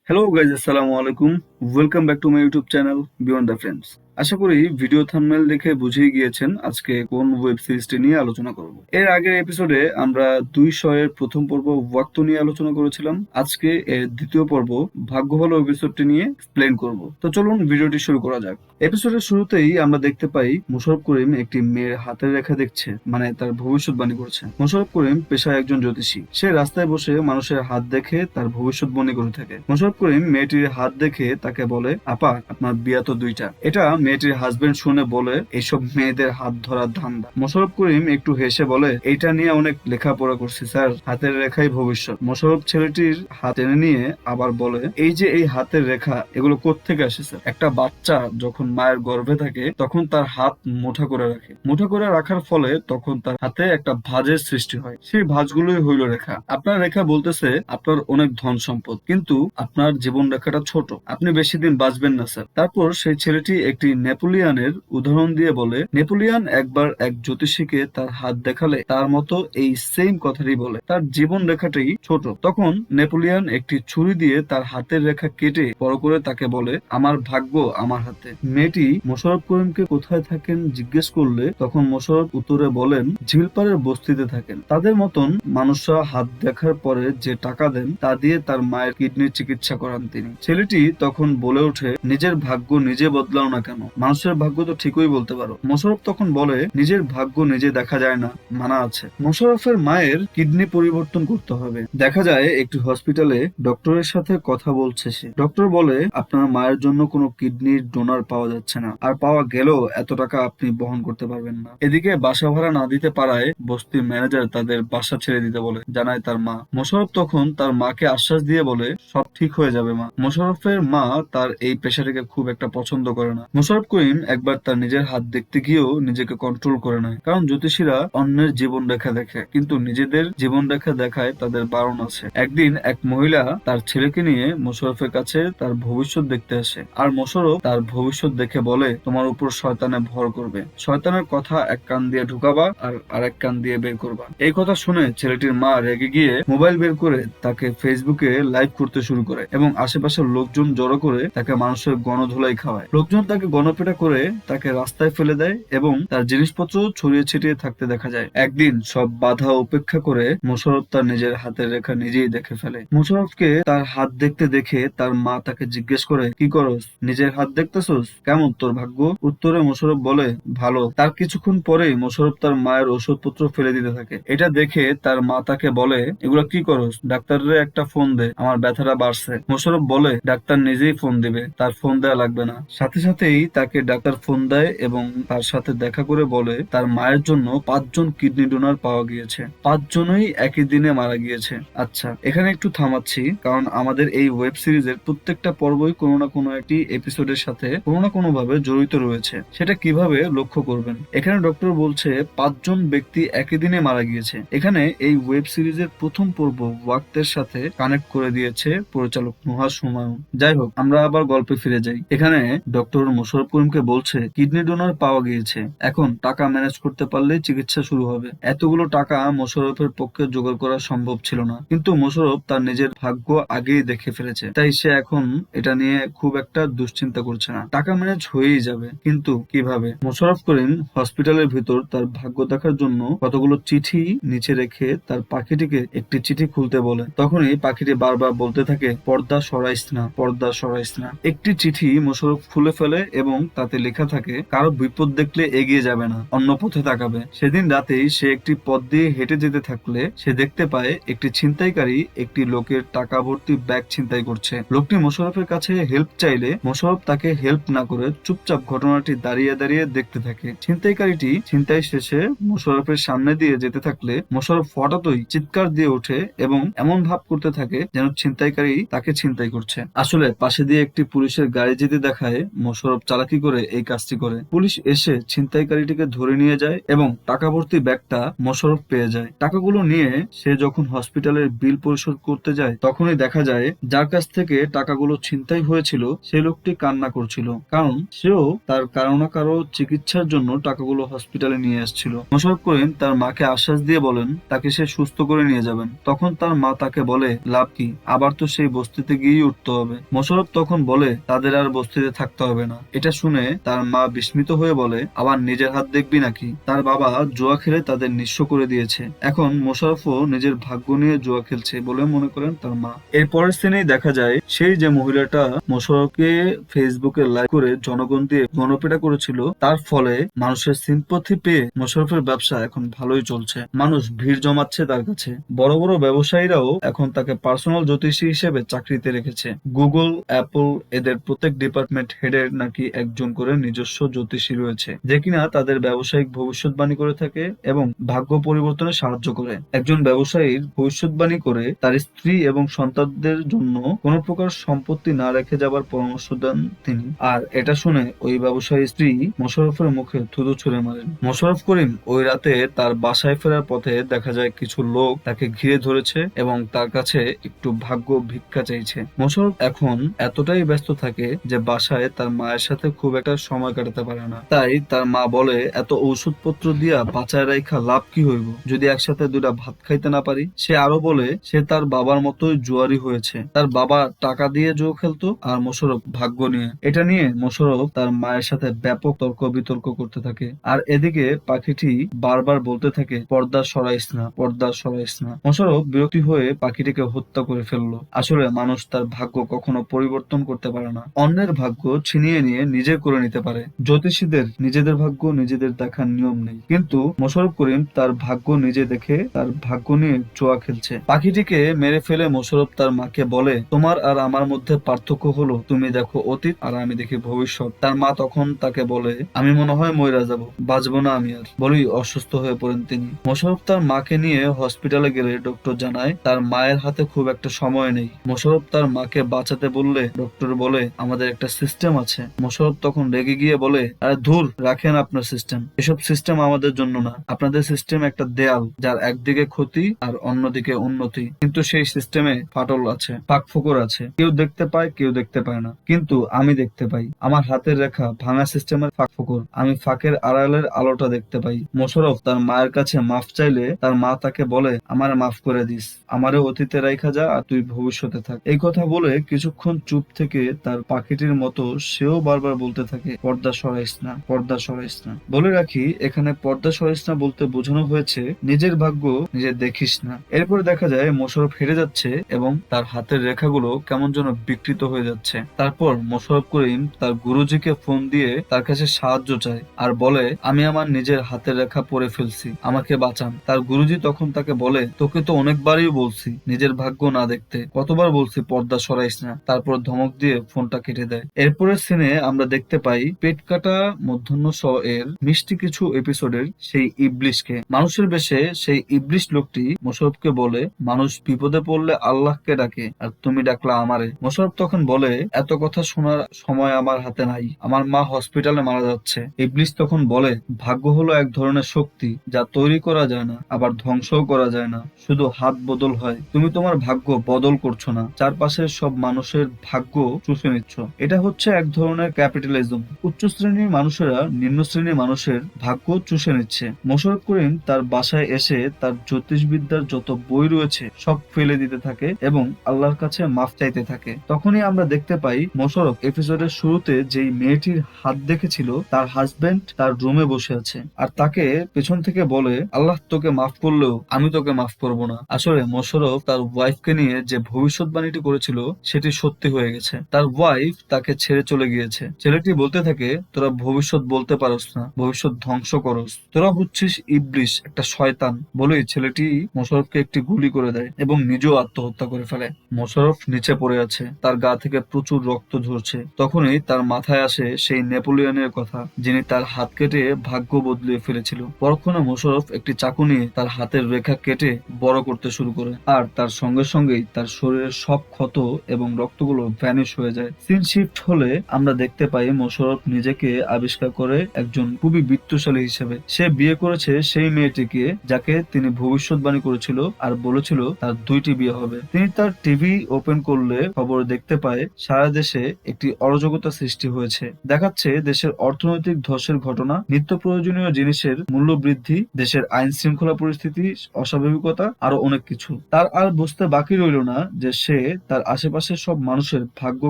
Hello guys, আসসালামু আলাইকুম। Welcome back to my YouTube channel beyond the friends. আশা করি ভিডিও থাম্বনেল দেখে বুঝেই গিয়েছেন আজকে কোন ওয়েব সিরিজটি নিয়ে আলোচনা করব। এর আগের এপিসোডে আমরা 200 এর প্রথম পর্ব ওয়াক্ত নিয়ে আলোচনা করেছিলাম। আজকে এর দ্বিতীয় পর্ব ভাগ্য ভালো এপিসোডটি নিয়ে এক্সপ্লেন করব। তো চলুন ভিডিওটি শুরু করা যাক। এপিসোডের শুরুতেই আমরা দেখতে পাই মোশাররফ করিম একটি মেয়ের হাতের রেখা দেখছে, মানে তার ভবিষ্যৎবাণী করছে। মোশাররফ করিম পেশায় একজন জ্যোতিষী। সে রাস্তায় বসে মানুষের হাত দেখে তার ভবিষ্যৎবাণী করে থাকে। মোশাররফ করিম মেয়েটির হাত দেখে তাকে বলে, আপা আপনার বিয়া তো দুইটা। এটা মেয়েটির হাজবেন্ড শুনে বলে, এইসব মেয়েদের হাত ধরার ধান্দা। মোশাররফ করিম একটু হেসে বলে, এইটা নিয়ে অনেক লেখাপড়া করছি স্যার, হাতের রেখাই ভবিষ্যৎ। মোশাররফ ছেলেটির হাত টেনে নিয়ে আবার বলে, এই যে এই হাতের রেখা, এগুলো কোত্থেকে আসে স্যার? একটা বাচ্চা যখন মায়ের গর্ভে থাকে তখন তার হাত মুঠা করে রাখে। মুঠা করে রাখার ফলে তখন তার হাতে একটা ভাঁজের সৃষ্টি হয়, সেই ভাঁজগুলোই হইল রেখা। আপনার রেখা বলতেছে আপনার অনেক ধন সম্পদ, কিন্তু আপনার জীবন রেখাটা ছোট, আপনি বেশি দিন বাঁচবেন না স্যার। তারপর সেই ছেলেটি একটি নেপোলিয়ানের উদাহরণ দিয়ে বলে, নেপোলিয়ান একবার এক জ্যোতিষীকে তার হাত দেখালে তার মতো এই সেম কথাটি বলে, তার জীবন রেখাটাই ছোট। তখন নেপোলিয়ান একটি ছুরি দিয়ে তার হাতের রেখা কেটে বড় করে তাকে বলে, আমার ভাগ্য আমার হাতে। মেয়েটি মোশাররফ করিমকে কোথায় থাকেন জিজ্ঞেস করলে তখন মোশাররফ উত্তরে বলেন, ঝিলপাড়ের বস্তিতে থাকেন। তাদের মতন মানুষরা হাত দেখার পরে যে টাকা দেন তা দিয়ে তার মায়ের কিডনির চিকিৎসা করান তিনি। ছেলেটি তখন বলে ওঠে, নিজের ভাগ্য নিজে বদলাও না কেন, মানুষের ভাগ্য তো ঠিকই বলতে পারো। মোশাররফ তখন বলে, নিজের ভাগ্য নিজে দেখা যায় না, মানা আছে। মোশাররফের মায়ের কিডনি পরিবর্তন করতে হবে। দেখা যায় একটি হসপিটালে ডক্টরের সাথে কথা বলছে সে। ডক্টর বলে, আপনার মায়ের জন্য কোনো কিডনির ডোনার পাওয়া যাচ্ছে না, আর পাওয়া গেলেও এত টাকা আপনি বহন করতে পারবেন না। এদিকে বাসা ভাড়া না দিতে পারায় বস্তির ম্যানেজার তাদের বাসা ছেড়ে দিতে বলে, জানায় তার মা। মোশাররফ তখন তার মাকে আশ্বাস দিয়ে বলে, সব ঠিক হয়ে যাবে মা। মোশাররফের মা তার এই পেশাটিকে খুব একটা পছন্দ করে না। মোশাররফ করিম একবার তার নিজের হাত দেখতে গিয়েও নিজেকে কন্ট্রোল করে নেয়, কারণ জ্যোতিষীরা অন্যের জীবন রেখা দেখে, কিন্তু নিজেদের জীবন রেখা দেখায় তাদের বারণ আছে। একদিন এক মহিলা তার ছেলেকে নিয়ে মোশাররফের কাছে তার ভবিষ্যৎ দেখতে আসে, আর মোশাররফ তার ভবিষ্যৎ দেখে বলে, তোমার উপর শয়তানে ভর করবে, শয়তানের কথা এক কান দিয়ে ঢুকাবা আর আরেক কান দিয়ে বের করবা। এই কথা শুনে ছেলেটির মা রেগে গিয়ে মোবাইল বের করে তাকে ফেসবুকে লাইভ করতে শুরু করে এবং আশেপাশের লোকজন জড়ো করে তাকে মানুষের গণধোলাই খাওয়ায়। লোকজন তাকে গণপেটা করে তাকে রাস্তায় ফেলে দেয় এবং তার জিনিসপত্র ছড়িয়ে ছিটিয়ে থাকতে দেখা যায়। একদিন সব বাধা উপেক্ষা করে মোশাররফ তার নিজের হাতের রেখা নিজেই দেখে ফেলে। মোশাররফকে তার হাত দেখতে দেখে তার মা তাকে জিজ্ঞেস করে, কি করস, নিজের হাত দেখতেছস, কেমন তোর ভাগ্য? উত্তরে মোশাররফ বলে, ভালো। তার কিছুক্ষণ পরেই মোশাররফ তার মায়ের ওষুধপত্র ফেলে দিতে থাকে। এটা দেখে তার মা তাকে বলে, এগুলো কি করস, ডাক্তারের একটা ফোন দে, আমার ব্যথাটা বাড়ছে। মোশাররফ বলে, ডাক্তার নিজেই ফোন দিবে, তার ফোন দেওয়া লাগবে না। সাথে সাথেই তাকে ডাক্তার ফোন দেয় এবং তার সাথে দেখা করে বলে, তার মায়ের জন্য 5 জন কিডনি ডোনার পাওয়া গিয়েছে, 5 জনই একই দিনে মারা গিয়েছে। আচ্ছা, এখানে একটু থামাচ্ছি, কারণ আমাদের এই ওয়েব সিরিজের প্রত্যেকটা পর্বই কোনো না কোনো একটি এপিসোডের সাথে কোনো না কোনো ভাবে জড়িত রয়েছে। সেটা কিভাবে লক্ষ্য করবেন। এখানে ডক্টর বলছে 5 জন ব্যক্তি একই দিনে মারা গিয়েছে। এখানে এই ওয়েব সিরিজের প্রথম পর্ব ওয়াক্তের সাথে কানেক্ট করে দিয়েছে পরিচালক নুহাস হুমায়ুন। যাই হোক, আমরা আবার গল্পে ফিরে যাই। এখানে ডক্টর মোশাররফ করিমকে বলছে, কিডনি ডোনার পাওয়া গিয়েছে, এখন টাকা ম্যানেজ করতে পারলেই চিকিৎসা শুরু হবে। এতগুলো টাকা মোশাররফের পক্ষে জোগাড় করা সম্ভব ছিল না, কিন্তু মোশাররফ তার নিজের ভাগ্য আগেই দেখে ফেলেছে, তাই সে এখন এটা নিয়ে খুব একটা দুশ্চিন্তা করছে না। টাকা ম্যানেজ হয়েই যাবে, কিন্তু কিভাবে? মোশাররফ করিম হসপিটালের ভিতর তার ভাগ্য দেখার জন্য কতগুলো চিঠি নিচে রেখে তার পাখিটিকে একটি চিঠি খুলতে বলে। তখনই পাখিটি বারবার বলতে থাকে, পর্দা সরাইস না, পর্দা সরাইস না। একটি চিঠি মোশাররফ খুলে ফেলে এবং তাতে লেখা থাকে, কারো বিপদ দেখলে এগিয়ে যাবে না, অন্য পথে তাকাবে। সেদিন রাতেই সে একটি পথ দিয়ে হেঁটে যেতে থাকলে সে দেখতে পায় একটি ছিনতাইকারী একটি লোকের টাকা ভর্তি ব্যাগ ছিনতাই করছে। লোকটি মোশাররফের কাছে হেল্প চাইলে মোশাররফ তাকে হেল্প না করে চুপচাপ ঘটনাটি দাঁড়িয়ে দাঁড়িয়ে দেখতে থাকে। ছিনতাইকারীটি ছিনতাই শেষে মোশাররফের সামনে দিয়ে যেতে থাকলে মোশাররফ হঠাৎই চিৎকার দিয়ে ওঠে এবং এমন ভাব করতে থাকে যেন ছিনতাইকারী তাকে ছিনতাই করছে। আসলে পাশে দিয়ে একটি পুলিশের গাড়ি যেতে দেখায় মোশাররফ চালাকি করে এই কাজটি করে। পুলিশ এসে ছিনতাইকারীটিকে ধরে নিয়ে যায় এবং টাকা ভর্তি ব্যাগটা মোশাররফ পেয়ে যায়। টাকাগুলো নিয়ে সে যখন হসপিটালের বিল পরিশোধ করতে যায় তখনই দেখা যায় যার কাছ থেকে টাকাগুলো ছিনতাই হয়েছিল সেই লোকটি কান্না করছিল, কারণ সেও তার কারো না কারো চিকিৎসার জন্য টাকাগুলো হসপিটালে নিয়ে আসছিল। মোশাররফ করিম তার মাকে আশ্বাস দিয়ে বলেন তাকে সে সুস্থ করে নিয়ে যাবেন। তখন তার মা তাকে বলে লাভ কি, আবার তো সেই বস্তিতে গিয়েই উঠতে হবে। মোশাররফ তখন বলে তাদের আর বস্তিতে থাকতে হবে না। এটা শুনে তার মা বিস্মিত হয়ে বলে আবার নিজের হাত দেখবি নাকি? তার বাবা জুয়া খেলে তাদের নিঃস্ব করে দিয়েছে, এখন মোশাররফও নিজের ভাগ্য নিয়ে জুয়া খেলছে বলে মনে করেন তার মা। এর পরের সিনেই দেখা যায় সেই যে মহিলাটা মোশাররফকে ফেসবুকে লাইক করে জনগণ দিয়ে গণপিটা করেছিল, তার ফলে মানুষের সিম্পথি পেয়ে মোশাররফের ব্যবসা এখন ভালোই চলছে। মানুষ ভিড় জমাচ্ছে তার কাছে। বড় বড় ব্যবসায়ীরাও এখন তাকে পার্সোনাল জ্যোতিষী হিসেবে চাকরিতে রেখেছে। গুগল, অ্যাপল এদের প্রত্যেক ডিপার্টমেন্ট হেডের নাকি একজন করে নিজস্ব জ্যোতিষী রয়েছে, যে কিনা তাদের ব্যবসায়িক ভবিষ্যৎবাণী করে থাকে এবং ভাগ্য পরিবর্তনে সাহায্য করে। একজন ব্যবসায়ীর ভবিষ্যৎবাণী করে তার স্ত্রী এবং সন্তানদের জন্য কোনো প্রকার সম্পত্তি না রেখে যাবার পরামর্শ দেন তিনি। আর এটা শুনে ওই ব্যবসায়ী স্ত্রী মোশাররফের মুখে থুতু ছুঁড়ে মারেন। মোশাররফ করিম ওই রাতে তার বাসায় ফেরার পথে দেখা যায় কিছু লোক তাকে ঘিরে ধরেছে এবং তার কাছে একটু ভাগ্য ভিক্ষা চাইছে। মোশাররফ এখন এতটাই ব্যস্ত থাকে যে বাসায় তার মায়ের সাথে খুব একটা সময় কাটাতে পারে না। তাই তার মা বলে এত ঔষধপত্র দিয়া বাঁচায় রাখা লাভ কি হইব যদি একসাথে দুটা ভাত খাইতে না পারি। সে আরো বলে সে তার বাবার মতোই জুয়ারি হয়েছে, তার বাবা টাকা দিয়ে জুয়া খেলতো আর মোশাররফ ভাগ্য নিয়ে। এটা নিয়ে মোশাররফ তার মায়ের সাথে ব্যাপক তর্ক বিতর্ক করতে থাকে। আর এদিকে পাখিটি বারবার বলতে থাকে পর্দা সরাইস না, পর্দা সরাইস না। মোশাররফ বিরক্তি হয়ে পাখিটিকে হত্যা করে ফেললো। আসলে মানুষ তার ভাগ্য কখনো পরিবর্তন করতে পারে না, অন্যের ভাগ্য ছিনিয়ে নিয়ে নিজে করে নিতে পারে। জ্যোতিষীদের নিজেদের ভাগ্য নিজেদের দেখার নিয়ম নেই, কিন্তু মোশাররফ করিম তার ভাগ্য নিজে দেখে তার ভাগ্য নিয়ে জুয়া খেলছে। পাখিটিকে মেরে ফেলে মোশাররফ তার মাকে বলে তোমার আর আমার মধ্যে পার্থক্য হলো তুমি দেখো অতীত আর আমি দেখি ভবিষ্যৎ। তার মা তখন তাকে বলে আমি মনে হয় মইরা যাব, বাঁচবো না আমি আর। বলেই অসুস্থ হয়ে পড়েন তিনি। মোশাররফ তার মাকে নিয়ে হসপিটালে গেলে ডক্টর জানায় তার মায়ের হাতে খুব একটা সময় নেই। মোশাররফ তার মাকে বাঁচাতে বললে ডক্টর বলে আমাদের একটা সিস্টেম আছে। মোশাররফ তখন রেগে গিয়ে বলে আরে ধুর, রাখেন আপনার সিস্টেম, এসব সিস্টেম আমাদের জন্য না। আপনাদের সিস্টেম একটা দেয়াল যার একদিকে ক্ষতি আর অন্যদিকে উন্নতি, কিন্তু সেই সিস্টেমে ফাটল আছে, ফাঁকফোকর আছে। কেউ দেখতে পায় কেউ দেখতে পায় না, কিন্তু আমি দেখতে পাই। আমার হাতের রেখা ভাঙা সিস্টেমের ফাঁকফোকর, আমি ফাঁকের আড়ালের আলোটা দেখতে পাই। মোশাররফ তার মায়ের কাছে মাফ চাইলে তার মা তাকে বলে আমারে মাফ করে দিস, আমারে অতীতে রাইখা যা আর তুই ভবিষ্যতে থাক। এই কথা বলে কিছুক্ষণ চুপ থেকে তার পাখিটির মতো সেও বারবার বলতে থাকে পর্দা সরাইস না, পর্দা সরাইস না। বলে রাখি এখানে পর্দা সরাইস না বলতে বোঝানো হয়েছে নিজের ভাগ্য নিজে দেখিস না। এরপরে দেখা যায় মোশাররফ হেরে যাচ্ছে এবং তার হাতের রেখাগুলো কেমন যেন বিকৃত হয়ে যাচ্ছে। তারপর মোশাররফ করিম তার গুরুজিকে ফোন দিয়ে তার কাছে সাহায্য চায় আর বলে আমি আমার নিজের হাতের রেখা পড়ে ফেলছি, আমাকে বাঁচান। তার গুরুজি তখন তাকে বলে তোকে তো অনেকবারই বলছি নিজের ভাগ্য না দেখতে, কতবার বলছি পর্দা সরাইস না। তারপর ধমক দিয়ে ফোনটা কেটে দেয়। এরপরের সিনে আমরা দেখতে পাই পেট কাটা মধ্যাহ্ন শ এর মিষ্টি কিছু এপিসোডের সেই ইবলিশকে। মানুষের বেশে সেই ইবলিশ লোকটি মোশাররফকে বলে মানুষ বিপদে পড়লে আল্লাহকে ডাকে আর তুমি ডাকলা আমারে। মোশাররফ তখন বলে এত কথা শোনার সময় আমার হাতে নাই, আমার মা হসপিটালে মারা যাচ্ছে। ইবলিশ তখন বলে ভাগ্য হলো এক ধরনের শক্তি যা তৈরি করা যায় না আবার ধ্বংসও করা যায় না, শুধু হাত বদল হয়। তুমি তোমার ভাগ্য বদল করছো না, চারপাশের সব মানুষের ভাগ্য চুষে নিচ্ছ। এটা হচ্ছে এক ধরনের ক্যাপিটালিজম। উচ্চ শ্রেণীর মানুষেরা নিম্ন শ্রেণীর মানুষের ভাগ্য চুষে নিচ্ছে। মোশাররফ করিম তার বাসায় এসে তার জ্যোতিষবিদ্যার যত বই রয়েছে সব ফেলে দিতে থাকে এবং আল্লাহর কাছে মাফ চাইতে থাকে। তখনই আমরা দেখতে পাই মোশাররফ এপিসোডের শুরুতে যেই মেয়েটির হাত দেখেছিল তার হাজবেন্ড তার রুমে বসে আছে আর তাকে পেছন থেকে বলে আল্লাহ তোকে মাফ করলেও আমি তোকে মাফ করব না। আসলে মোশাররফ তার ওয়াইফকে নিয়ে যে ভবিষ্যৎবাণীটি করেছিল সেটি সত্যি হয়ে গেছে। তার ওয়াইফ তাকে ছেড়ে চলে গিয়েছে। ছেলেটি বলতে থাকে তোরা ভবিষ্যৎ বলতে পারস না, ভবিষ্যৎ ধ্বংস করস, তোরা হচ্ছিস ইবলিশ, একটা শয়তান। বলেই ছেলেটি মোশাররফকে একটি গুলি করে দেয় এবং নিজেও আত্মহত্যা করে ফেলে। মোশাররফ নিচে পড়ে আছে, তার গা থেকে প্রচুর রক্ত ঝরছে। তখনই তার মাথায় আসে সেই নেপোলিয়নের কথা যিনি তার হাত কেটে ভাগ্য বদলিয়ে ফেলেছিল। পরক্ষণে মোশাররফ একটি চাকু নিয়ে তার হাতের রেখা কেটে বড় করতে শুরু করে আর তার সঙ্গে সঙ্গেই তার শরীরের সব ক্ষত এবং রক্তগুলো ভ্যানিশ হয়ে যায়। সিন শিফট হলে আমরা দেখতে দেখতে পাই মোশাররফ নিজেকে আবিষ্কার করে একজন খুবই বিত্তশালী হিসেবে। সে বিয়ে করেছে সেই মেয়েটিকে যাকে তিনি ভবিষ্যৎবাণী করেছিল আর বলেছিল তার 2টি বিয়ে হবে। তিনি তার টিভি ওপেন করলে খবর দেখতে পায় সারা দেশে একটি অরাজকতা সৃষ্টি হয়েছে। দেখাচ্ছে দেশের অর্থনৈতিক ধসের ঘটনা, নিত্য প্রয়োজনীয় জিনিসের মূল্য বৃদ্ধি, দেশের আইন শৃঙ্খলা পরিস্থিতি, অস্বাভাবিকতা, আরো অনেক কিছু। তার আর বুঝতে বাকি রইল না যে সে তার আশেপাশের সব মানুষের ভাগ্য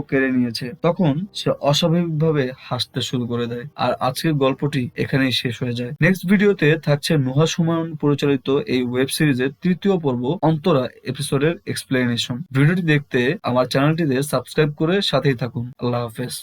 কেড়ে নিয়েছে। তখন সে অস্বাভাবিকভাবে হাসতে শুরু করে দেয়। আর আজকের গল্পটি এখানেই শেষ হয়ে যায়। নেক্সট ভিডিওতে থাকছে নুহা সুমন পরিচালিত এই ওয়েব সিরিজের 3য় পর্ব অন্তরা এপিসোডের এক্সপ্লেনেশন। ভিডিওটি দেখতে আমার চ্যানেলটিতে সাবস্ক্রাইব করে সাথেই থাকুন। আল্লাহ হাফেজ।